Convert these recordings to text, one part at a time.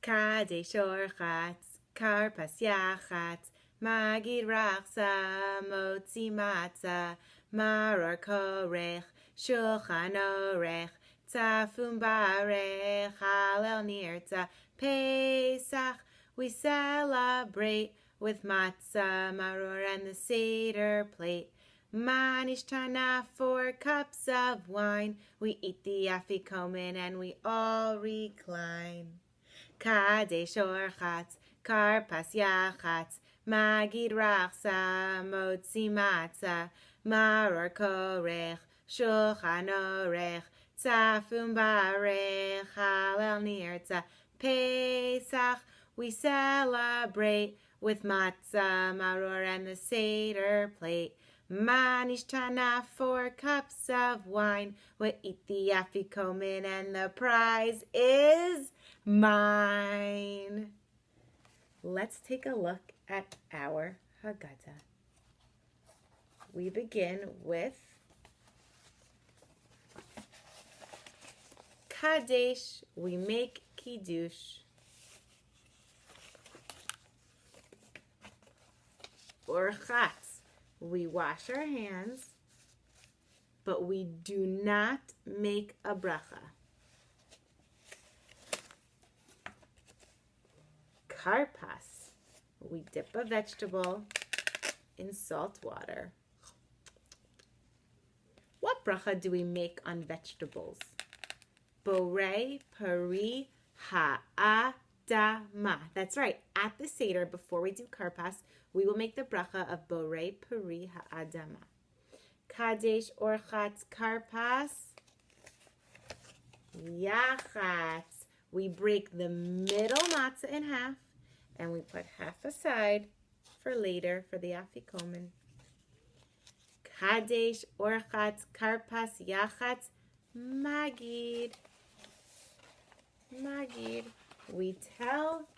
Kadesh Orchatz, Karpas Yachatz, Magid Rachsa, Motzi Matzah, Maror Korech, Shulchan Orech, Tzafum Barech, Halel Nirtza, Pesach. We celebrate with matzah, maror, and the Seder plate. Manishtana, 4 cups of wine. We eat the afikomen and we all recline. Kadesh Orchatz, Karpas Yachatz, Magid Rachsa, Motzi Matzah, Maror Korech, Shulchan Orech, Tzafum Barech, Halel Nirtza, Pesach. We celebrate with matzah, maror, and the Seder plate. Manishtana, 4 cups of wine. We eat the afikomen and the prize is mine. Let's take a look at our Haggadah. We begin with Kadesh. We make Kiddush. Orchatz. We wash our hands, but we do not make a bracha. Karpas. We dip a vegetable in salt water. What bracha do we make on vegetables? Borei peri ha'adama. That's right. At the Seder, before we do karpas, we will make the bracha of Borei Peri Ha'adama. Kadesh Orchatz Karpas Yachatz. We break the middle matzah in half and we put half aside for later for the afikomen. Kadesh Orchatz Karpas Yachatz Magid. Magid. We tell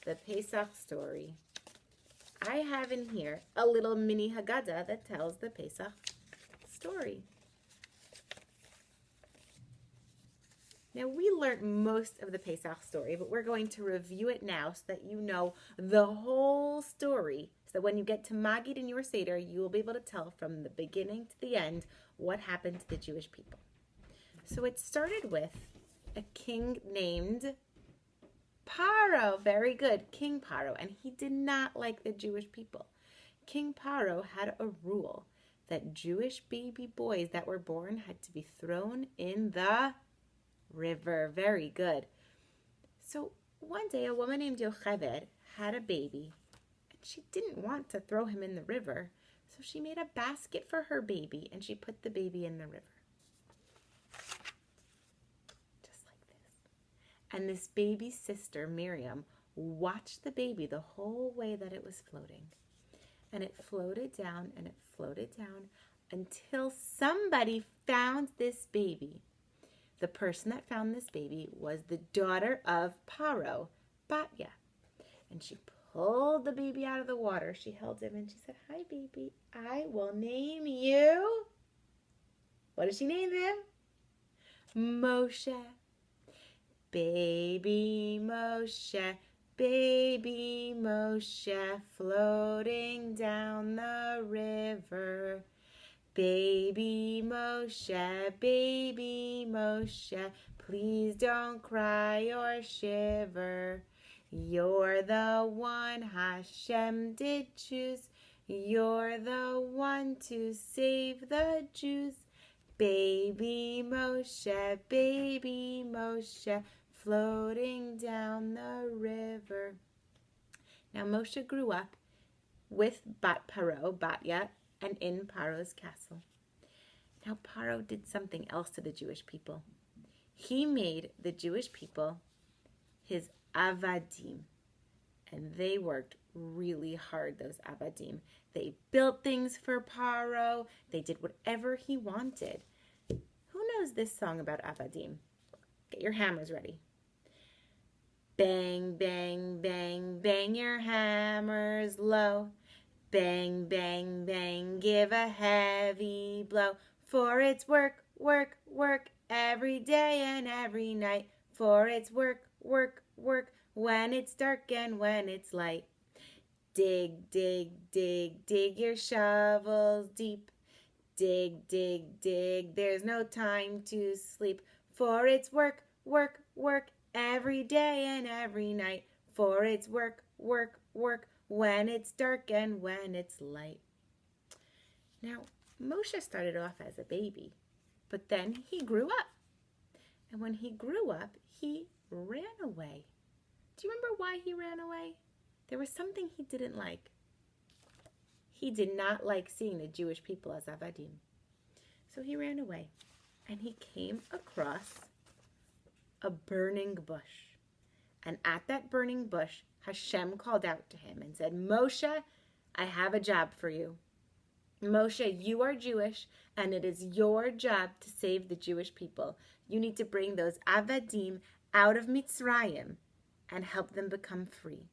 the Pesach story. I have in here a little mini Haggadah that tells the Pesach story. Now, we learned most of the Pesach story, but we're going to review it now so that you know the whole story. So that when you get to Magid in your Seder, you will be able to tell from the beginning to the end what happened to the Jewish people. So it started with a king named Paro. Very good, King Paro. And he did not like the Jewish people. King Paro had a rule that Jewish baby boys that were born had to be thrown in the river. Very good. So one day a woman named Yocheved had a baby and she didn't want to throw him in the river. So she made a basket for her baby and she put the baby in the river. And this baby's sister, Miriam, watched the baby the whole way that it was floating. And it floated down and it floated down until somebody found this baby. The person that found this baby was the daughter of Paro, Batya. And she pulled the baby out of the water. She held him and she said, "Hi, baby, I will name you." What did she name him? Moshe. Baby Moshe, floating down the river. Baby Moshe, please don't cry or shiver. You're the one Hashem did choose. You're the one to save the Jews. Baby Moshe, floating down the river. Now Moshe grew up with Batya, and in Paro's castle. Now Paro did something else to the Jewish people. He made the Jewish people his avadim. And they worked really hard, those avadim. They built things for Paro. They did whatever he wanted. Who knows this song about avadim? Get your hammers ready. Bang, bang, bang, bang your hammers low. Bang, bang, bang, give a heavy blow. For it's work, work, work, every day and every night. For it's work, work, work, when it's dark and when it's light. Dig, dig, dig, dig your shovels deep. Dig, dig, dig, there's no time to sleep. For it's work, work, work, every day and every night. For it's work, work, work, when it's dark and when it's light. Now, Moshe started off as a baby, but then he grew up. And when he grew up, he ran away. Do you remember why he ran away? There was something he didn't like. He did not like seeing the Jewish people as Avadim. So he ran away, and he came across a burning bush. And at that burning bush, Hashem called out to him and said, Moshe, I have a job for you. Moshe, you are Jewish, and it is your job to save the Jewish people. You need to bring those Avadim out of Mitzrayim and help them become free.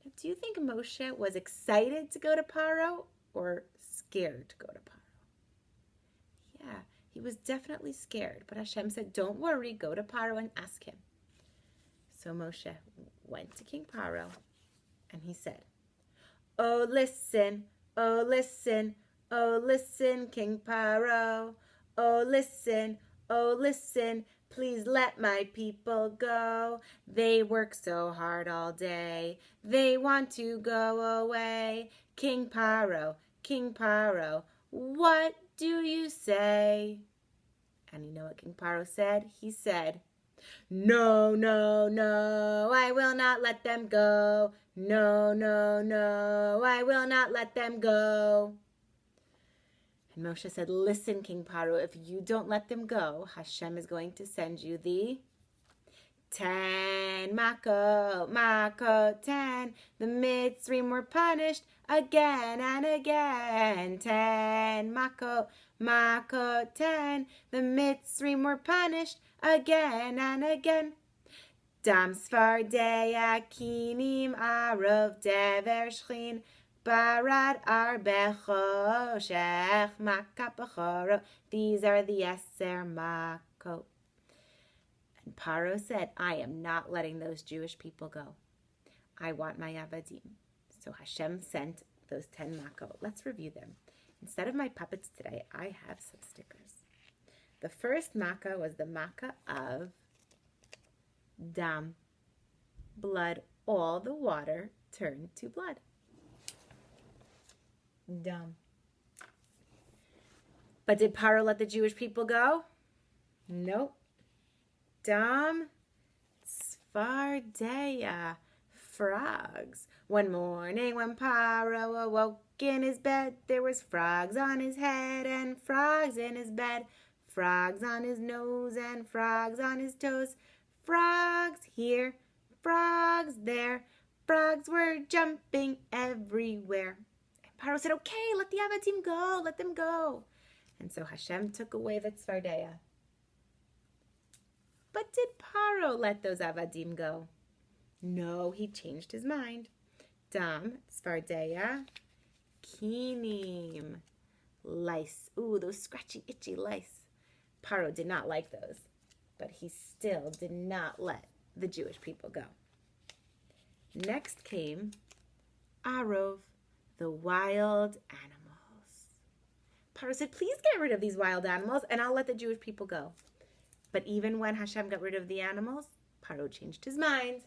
Now, do you think Moshe was excited to go to Paro or scared to go to Paro? Yeah, he was definitely scared, but Hashem said, don't worry, go to Paro and ask him. So Moshe went to King Paro, and he said, oh, listen, oh, listen, oh, listen, King Paro. Oh, listen, please let my people go. They work so hard all day. They want to go away. King Paro, what do you say? And you know what King Paro said? He said, no, no, no, I will not let them go. No, no, no, I will not let them go. And Moshe said, listen, King Paro, if you don't let them go, Hashem is going to send you the 10 Mako, 10. The Mitzrim were punished again and again. 10 Mako, 10. The Mitzrim were punished again and again. Dam Sfardeya Kinim Arov Dever Shchin Barad Arbecho Shech Makapachoro. These are the Yeser Mako. And Paro said, I am not letting those Jewish people go. I want my Avadim. So Hashem sent those 10 Mako. Let's review them. Instead of my puppets today, I have some stickers. The first Maka was the Maka of Dam, blood. All the water turned to blood. Dam. But did Paro let the Jewish people go? Nope. Dam, Sfardeya, frogs. One morning when Paro awoke in his bed, there was frogs on his head and frogs in his bed. Frogs on his nose and frogs on his toes. Frogs here, frogs there. Frogs were jumping everywhere. And Paro said, okay, let the Avadim go, let them go. And so Hashem took away the Tzfardeya. But did Paro let those Avadim go? No, he changed his mind. Dam, Tzfardeya, Kinim, lice. Ooh, those scratchy, itchy lice. Paro did not like those, but he still did not let the Jewish people go. Next came Arov, the wild animals. Paro said, please get rid of these wild animals and I'll let the Jewish people go. But even when Hashem got rid of the animals, Paro changed his mind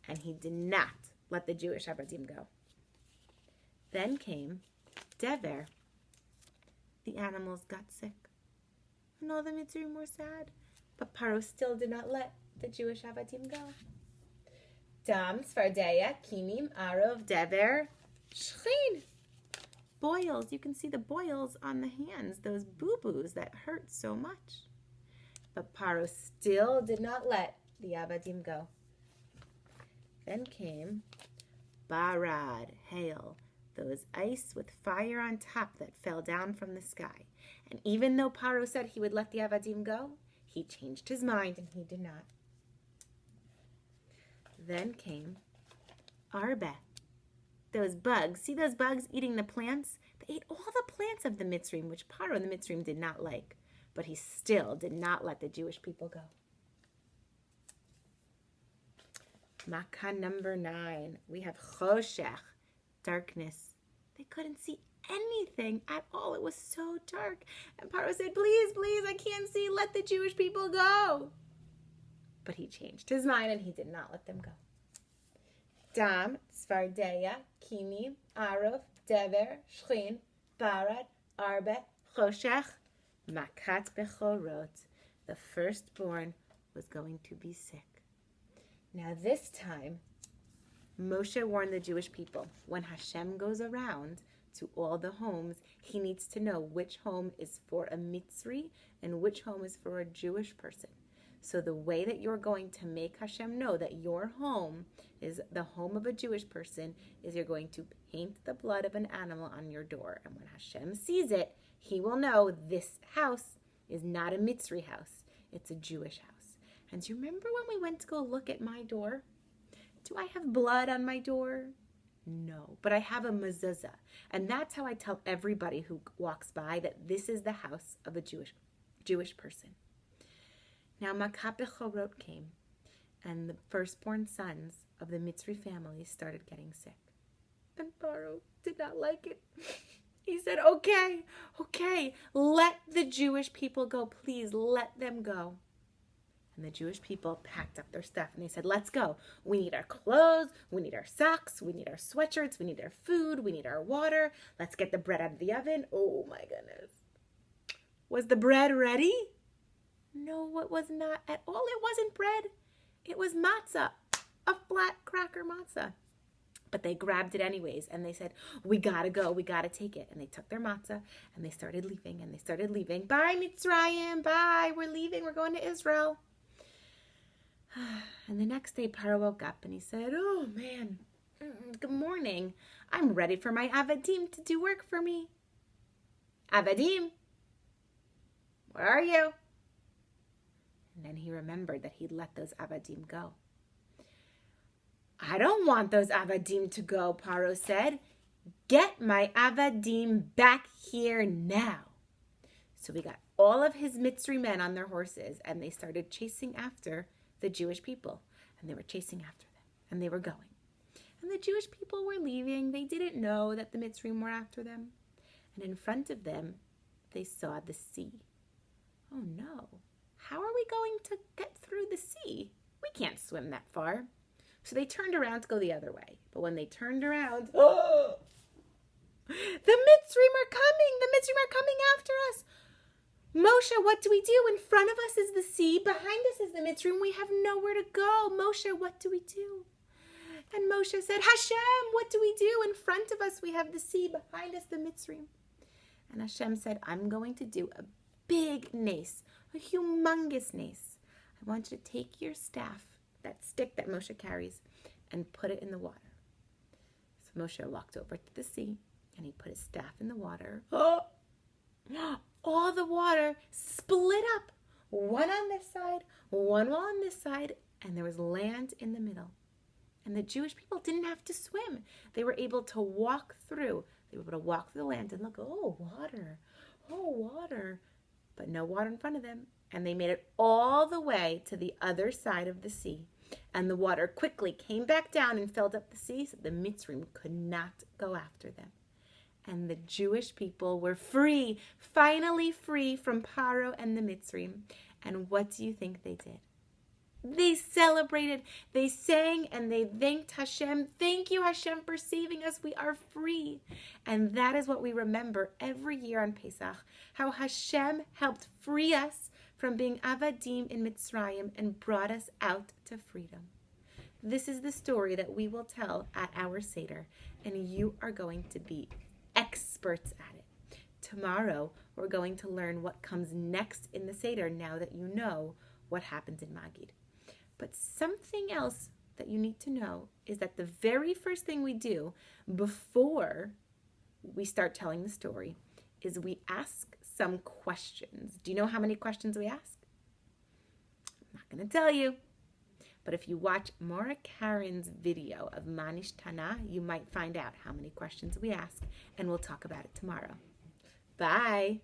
and he did not let the Jewish Avadim go. Then came Dever. The animals got sick. And all the Mitzrim were sad. But Paro still did not let the Jewish Avadim go. Dam, Sfardeya, Kinim, Arov, Dever, Shchin. Boils. You can see the boils on the hands, those boo-boos that hurt so much. But Paro still did not let the Avadim go. Then came Barad, hail, those ice with fire on top that fell down from the sky. And even though Paro said he would let the Avadim go, he changed his mind and he did not. Then came Arbe, those bugs. See those bugs eating the plants? They ate all the plants of the Mitzrim, which Paro and the Mitzrim did not like. But he still did not let the Jewish people go. Makkah number 9. We have choshech, darkness. They couldn't see anything at all. It was so dark. And Paro said, please, please, I can't see. Let the Jewish people go. But he changed his mind and he did not let them go. Dam, Tzvardeya, Kimi, Arov, Dever, Shchin, Barad, Arbe, Choshech, Makat Bechorot. The firstborn was going to be sick. Now this time, Moshe warned the Jewish people, when Hashem goes around to all the homes, he needs to know which home is for a Mitzri and which home is for a Jewish person. So the way that you're going to make Hashem know that your home is the home of a Jewish person is you're going to paint the blood of an animal on your door. And when Hashem sees it, he will know this house is not a Mitzri house. It's a Jewish house. And do you remember when we went to go look at my door? Do I have blood on my door? No, but I have a mezuzah. And that's how I tell everybody who walks by that this is the house of a Jewish person. Now Makat Bechorot came, and the firstborn sons of the Mitzri family started getting sick. And Paro did not like it. He said, okay, let the Jewish people go. Please let them go. And the Jewish people packed up their stuff and they said, let's go. We need our clothes, we need our socks, we need our sweatshirts, we need our food, we need our water. Let's get the bread out of the oven. Oh my goodness. Was the bread ready? No, it was not at all. It wasn't bread. It was matzah, a flat cracker matzah. But they grabbed it anyways, and they said, we gotta go, we gotta take it. And they took their matzah, and they started leaving, Bye, Mitzrayim, bye, we're leaving, we're going to Israel. And the next day, Paro woke up, and he said, oh, man, good morning. I'm ready for my avadim to do work for me. Avadim, where are you? And then he remembered that he'd let those avadim go. I don't want those avadim to go, Paro said. Get my avadim back here now. So we got all of his Mitzri men on their horses, and they started chasing after the Jewish people. And they were chasing after them, and they were going. And the Jewish people were leaving. They didn't know that the Mitzrim were after them. And in front of them, they saw the sea. Oh no. How are we going to get through the sea? We can't swim that far. So they turned around to go the other way. But when they turned around, oh, the Mitzrim are coming. The Mitzrim are coming after us. Moshe, what do we do? In front of us is the sea. Behind us is the Mitzrim. We have nowhere to go. Moshe, what do we do? And Moshe said, Hashem, what do we do? In front of us we have the sea. Behind us the Mitzrim. And Hashem said, I'm going to do a big nace, a humongous nace. I want you to take your staff, that stick that Moshe carries, and put it in the water. So Moshe walked over to the sea, and he put his staff in the water. Oh! All the water split up, one on this side, one on this side, and there was land in the middle. And the Jewish people didn't have to swim. They were able to walk through. They were able to walk through the land and look, oh, water. But no water in front of them. And they made it all the way to the other side of the sea. And the water quickly came back down and filled up the sea, so the Mitzrim could not go after them. And the Jewish people were free, finally free from Paro and the Mitzrim. And what do you think they did? They celebrated, they sang, and they thanked Hashem. Thank you, Hashem, for saving us. We are free. And that is what we remember every year on Pesach, how Hashem helped free us from being avadim in Mitzrayim and brought us out to freedom. This is the story that we will tell at our Seder, and you are going to be experts at it. Tomorrow, we're going to learn what comes next in the Seder now that you know what happens in Magid. But something else that you need to know is that the very first thing we do before we start telling the story is we ask some questions. Do you know how many questions we ask? I'm not going to tell you. But if you watch Maura Karen's video of Manish Tana, you might find out how many questions we ask, and we'll talk about it tomorrow. Bye.